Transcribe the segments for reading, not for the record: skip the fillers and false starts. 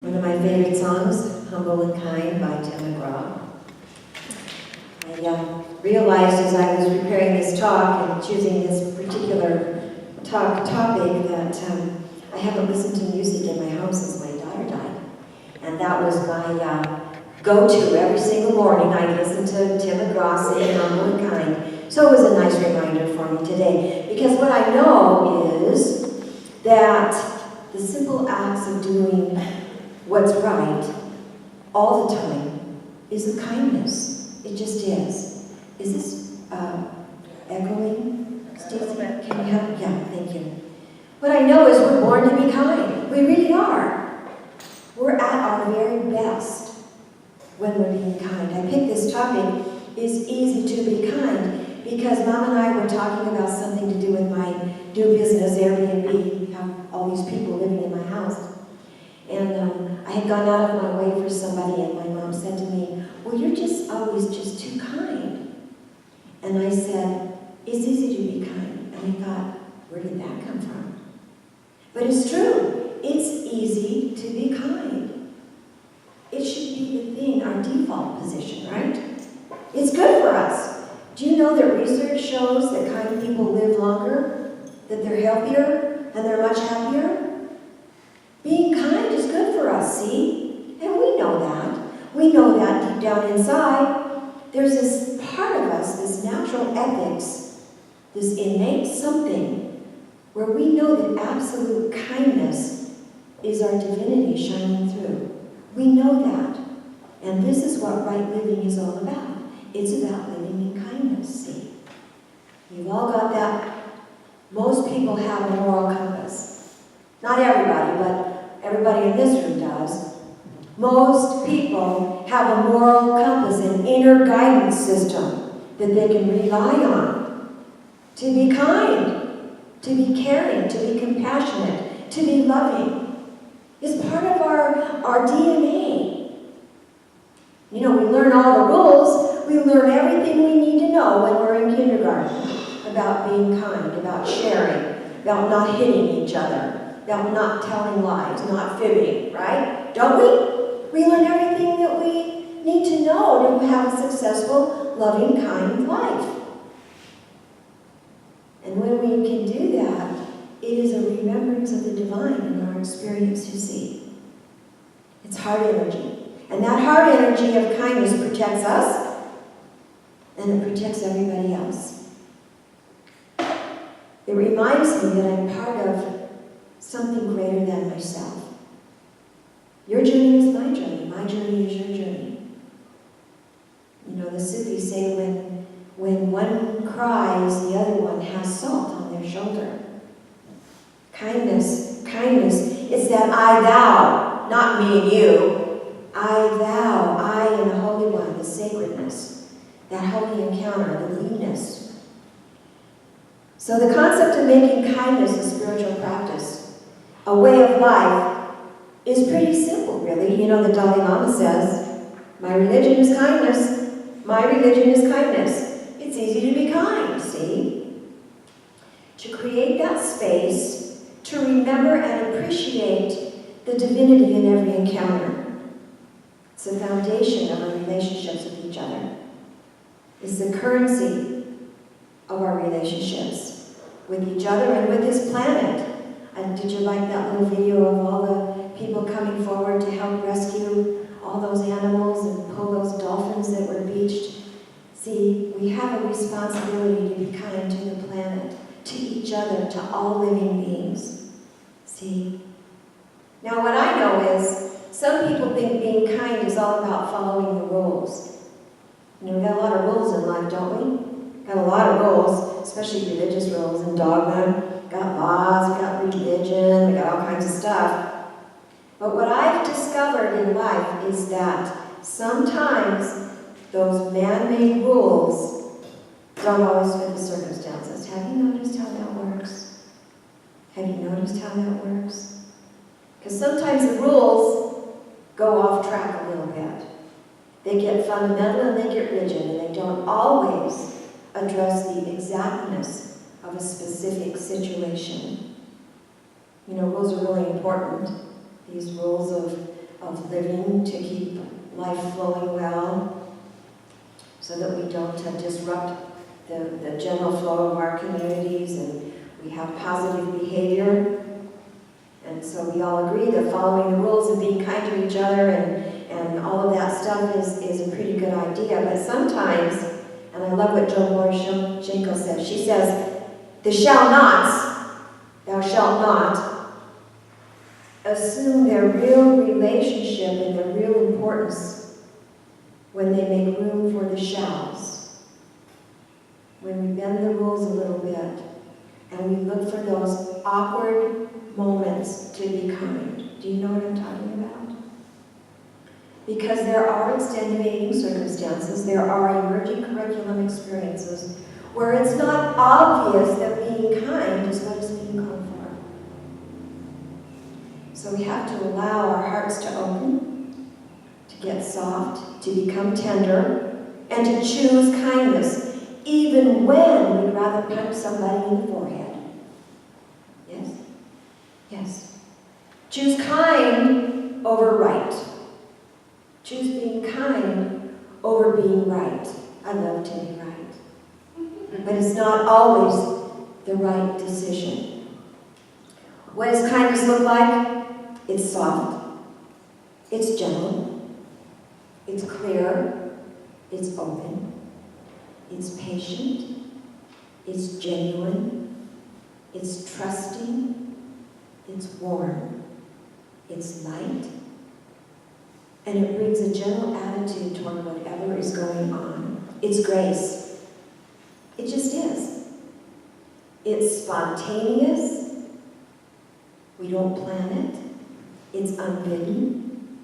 One of my favorite songs, Humble and Kind by Tim McGraw. I realized as I was preparing this talk and choosing this particular topic that I haven't listened to music in my home since my daughter died. And that was my go-to every single morning. I listened to Tim McGraw sing Humble and Kind. So it was a nice reminder for me today. Because what I know is that the simple acts of doing what's right all the time is a kindness. It just is. Is this echoing? Stacey, can you help? Yeah, thank you. What I know is we're born to be kind. We really are. We're at our very best when we're being kind. I picked this topic, is easy to be kind, because Mom and I were talking about something to do with my new business, Airbnb. We have all these people living in my house. And I had gone out of my way for somebody, and my mom said to me, well, you're just always just too kind. And I said, it's easy to be kind. And I thought, where did that come from? But it's true. It's easy to be kind. It should be the thing, our default position, right? It's good for us. Do you know that research shows that kind people live longer, that they're healthier, and they're much happier? Being kind is good for us, see? And we know that. We know that deep down inside. There's this part of us, this natural ethics, this innate something, where we know that absolute kindness is our divinity shining through. We know that. And this is what right living is all about. It's about living in kindness, see? You've all got that. Most people have a moral compass. Not everybody, but everybody in this room does. Most people have a moral compass, an inner guidance system that they can rely on to be kind, to be caring, to be compassionate, to be loving. It's part of our DNA. You know, we learn all the rules. We learn everything we need to know when we're in kindergarten about being kind, about sharing, about not hitting each other, about not telling lies, not fibbing, right? Don't we? We learn everything that we need to know to have a successful, loving, kind life. And when we can do that, it is a remembrance of the divine in our experience, you see. It's heart energy. And that heart energy of kindness protects us, and it protects everybody else. It reminds me that I'm part of something greater than myself. Your journey is my journey. My journey is your journey. You know, the Sufis say when one cries, the other one has salt on their shoulder. Kindness, it's that I, thou, not me and you. I, thou, I and the Holy One, the sacredness, that holy encounter, the we-ness. So the concept of making kindness a spiritual practice, a way of life, is pretty simple, really. You know, the Dalai Lama says, my religion is kindness. My religion is kindness. It's easy to be kind, see? To create that space, to remember and appreciate the divinity in every encounter. It's the foundation of our relationships with each other. It's the currency of our relationships with each other and with this planet. And did you like that little video of all the people coming forward to help rescue all those animals and pull those dolphins that were beached? See, we have a responsibility to be kind to the planet, to each other, to all living beings. See? Now what I know is, some people think being kind is all about following the rules. You know, we got a lot of rules in life, don't we? Got a lot of rules, especially religious rules and dogma. We got laws, we got religion, we got all kinds of stuff. But what I've discovered in life is that sometimes those man-made rules don't always fit the circumstances. Have you noticed how that works? Have you noticed how that works? Because sometimes the rules go off track a little bit. They get fundamental and they get rigid, and they don't always address the exactness of a specific situation. You know, rules are really important. These rules of living to keep life flowing well, so that we don't disrupt the general flow of our communities, and we have positive behavior. And so we all agree that following the rules and being kind to each other and all of that stuff is a pretty good idea. But sometimes, and I love what Jo Borishenko says, she says, the shall nots, thou shalt not, assume their real relationship and their real importance when they make room for the shalls. When we bend the rules a little bit and we look for those awkward moments to be kind. Do you know what I'm talking about? Because there are extenuating circumstances, there are emerging curriculum experiences where it's not obvious that being kind is what is being called for. So we have to allow our hearts to open, to get soft, to become tender, and to choose kindness, even when we'd rather punch somebody in the forehead. Yes? Yes. Choose kind over right. Choose being kind over being right. I love to be right. But it's not always the right decision. What does kindness look like? It's soft. It's gentle. It's clear. It's open. It's patient. It's genuine. It's trusting. It's warm. It's light. And it brings a gentle attitude toward whatever is going on. It's grace. It just is. It's spontaneous. We don't plan it. It's unbidden.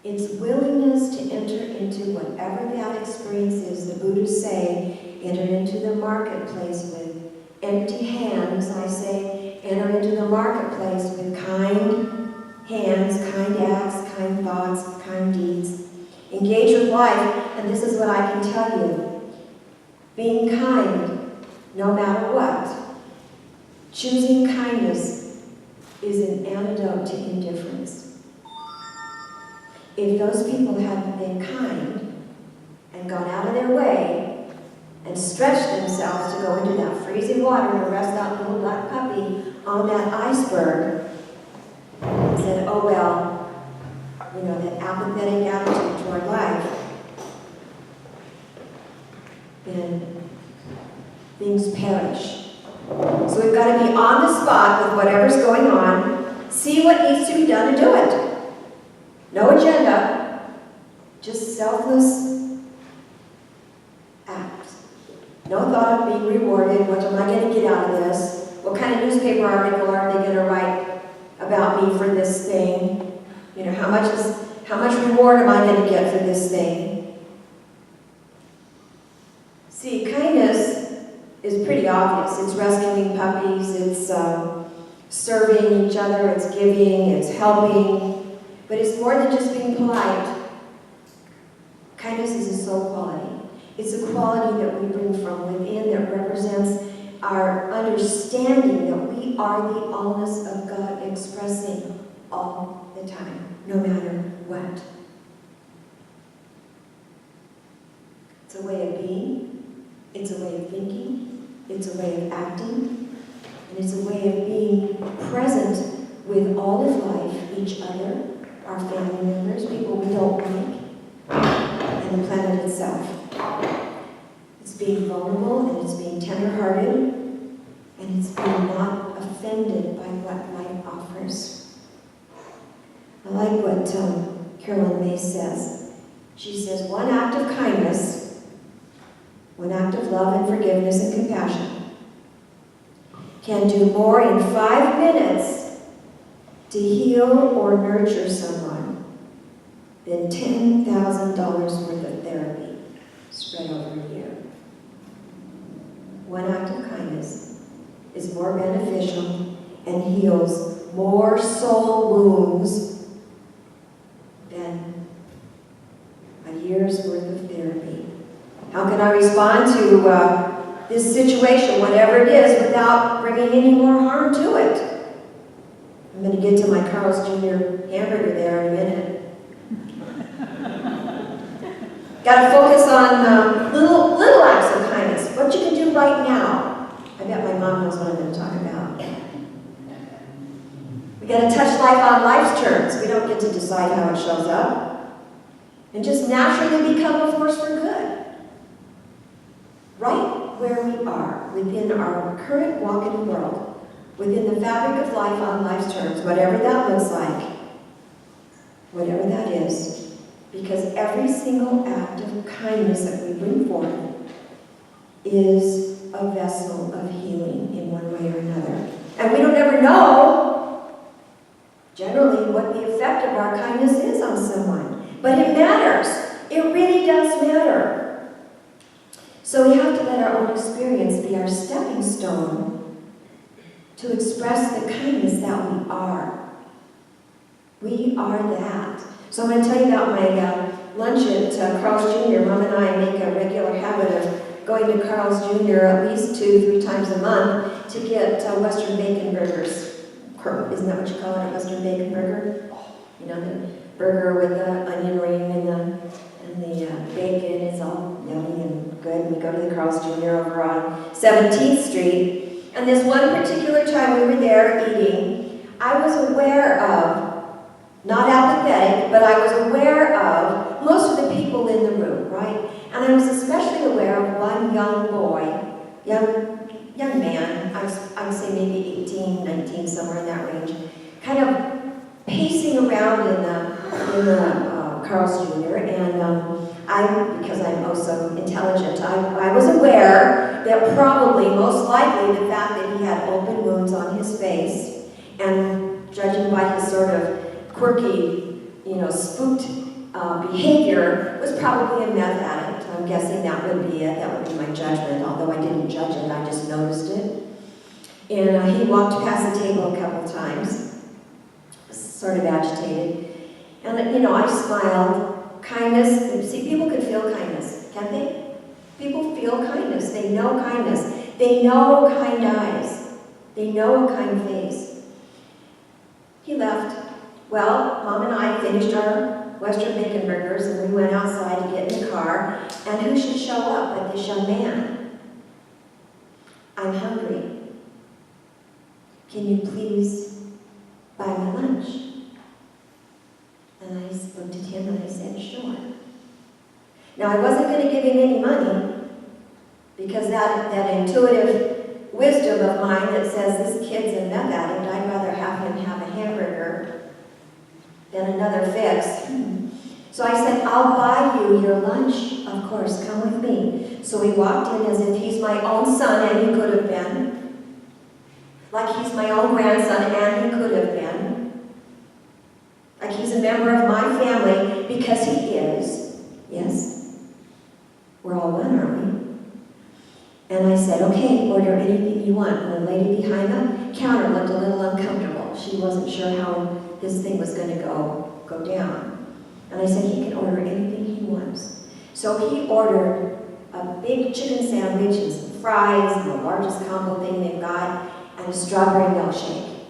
It's willingness to enter into whatever that experience is. The Buddhists say, enter into the marketplace with empty hands. I say, enter into the marketplace with kind hands, kind acts, kind thoughts, kind deeds. Engage with life, and this is what I can tell you. Being kind, no matter what. Choosing kindness is an antidote to indifference. If those people hadn't been kind and gone out of their way and stretched themselves to go into that freezing water to rest that little black puppy on that iceberg, and said, oh well, you know, that apathetic attitude toward life, then things perish. So we've got to be on the spot with whatever's going on, see what needs to be done and do it. No agenda, just selfless act. No thought of being rewarded. What am I going to get out of this? What kind of newspaper article are they going to write about me for this thing? You know, how much reward am I going to get for this thing? See, kindness is pretty obvious. It's rescuing puppies, it's serving each other, it's giving, it's helping. But it's more than just being polite. Kindness is a soul quality. It's a quality that we bring from within that represents our understanding that we are the allness of God expressing all the time, no matter what. It's a way of being, it's a way of thinking, it's a way of acting, and it's a way of being present with all of life, each other, our family members, people we don't like, and the planet itself. It's being vulnerable, and it's being tender-hearted, and it's being not offended by what life offers. I like what Carolyn May says. She says, one act of kindness, one act of love and forgiveness and compassion can do more in 5 minutes to heal or nurture someone than $10,000 worth of therapy spread over a year. One act of kindness is more beneficial and heals more soul wounds than a year's worth of therapy. How can I respond to this situation, whatever it is, without bringing any more harm to it? I'm going to get to my Carl's Jr. hamburger there in a minute. Got to focus on little acts of kindness. What you can do right now. I bet my mom knows what I'm going to talk about. We got to touch life on life's terms. We don't get to decide how it shows up. And just naturally become a force for good. Right where we are, within our current walk in the world, within the fabric of life on life's terms, whatever that looks like, whatever that is. Because every single act of kindness that we bring forth is a vessel of healing in one way or another. And we don't ever know, generally, what the effect of our kindness is on someone. But it matters. It really does matter. So we have to let our own experience be our stepping stone to express the kindness that we are. We are that. So I'm going to tell you about my lunch at Carl's Jr. Mom and I make a regular habit of going to Carl's Jr. at least 2-3 times a month to get Western bacon burgers. Isn't that what you call it, a Western bacon burger? You know, the burger with the onion ring and the bacon is all yummy and good. We go to the Carl's Jr. over on 17th Street. And this one particular time we were there eating, I was aware of, not apathetic, but I was aware of most of the people in the room, right? And I was especially aware of one young boy, young man, I would say maybe 18, 19, somewhere in that range, kind of pacing around in the Carl's Jr. And because I'm also intelligent, I was aware that probably, most likely, the fact that he had open wounds on his face, and judging by his sort of quirky, spooked behavior, was probably a meth addict. I'm guessing that would be it. That would be my judgment, although I didn't judge it, I just noticed it. And he walked past the table a couple times, sort of agitated. And, I smiled. Kindness, see, people can feel kindness, can't they? People feel kindness. They know kindness. They know kind eyes. They know a kind face. He left. Well, Mom and I finished our Western bacon burgers and we went outside to get in the car. And who should show up but this young man? I'm hungry. Can you please buy my lunch? And I looked at him and I said, sure. Now, I wasn't going to give him any money because that intuitive wisdom of mine that says this kid's a meth addict, I'd rather have him have a hamburger than another fix. So I said, I'll buy you your lunch. Of course, come with me. So we walked in as if he's my own son, and he could have been. Like he's my own grandson, and he could have been. Like he's a member of my family, because he is. Yes? We're all one, aren't we? And I said, okay, order anything you want. And the lady behind the counter looked a little uncomfortable. She wasn't sure how this thing was going to go down. And I said, he can order anything he wants. So he ordered a big chicken sandwich and some fries, and the largest combo thing they've got, and a strawberry milkshake.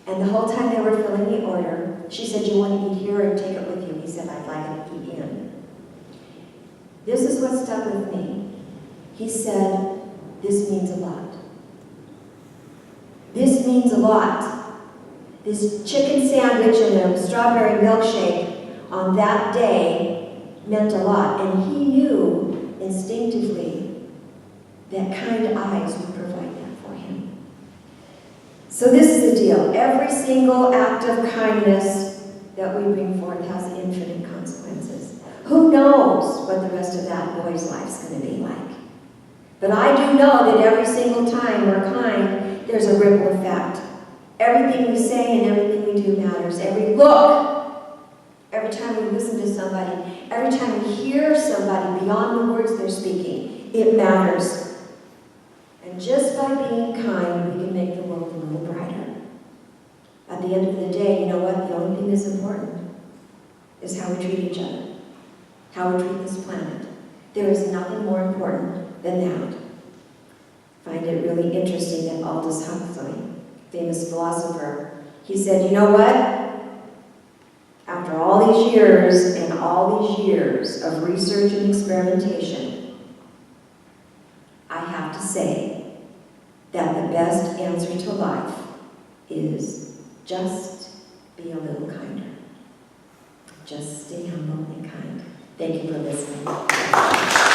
And the whole time they were filling the order, she said, you want to eat here or take it with you? He said, I'd like to eat in. This is what stuck with me. He said, this means a lot. This means a lot. This chicken sandwich and a strawberry milkshake on that day meant a lot. And he knew instinctively that kind eyes would provide that for him. So this is the deal. Every single act of kindness that we bring forth has infinite consequences. Who knows what the rest of that boy's life's going to be like? But I do know that every single time we're kind, there's a ripple effect. Everything we say and everything we do matters. Every look, every time we listen to somebody, every time we hear somebody beyond the words they're speaking, it matters. And just by being kind, we can make the world a little brighter. At the end of the day, you know what? The only thing that's important is how we treat each other, how we treat this planet. There is nothing more important than that. I find it really interesting that Aldous Huxley, famous philosopher, He said, you know what? After all these years and all these years of research and experimentation, I have to say that the best answer to life is just be a little kinder. Just stay humble and kind. Thank you for listening.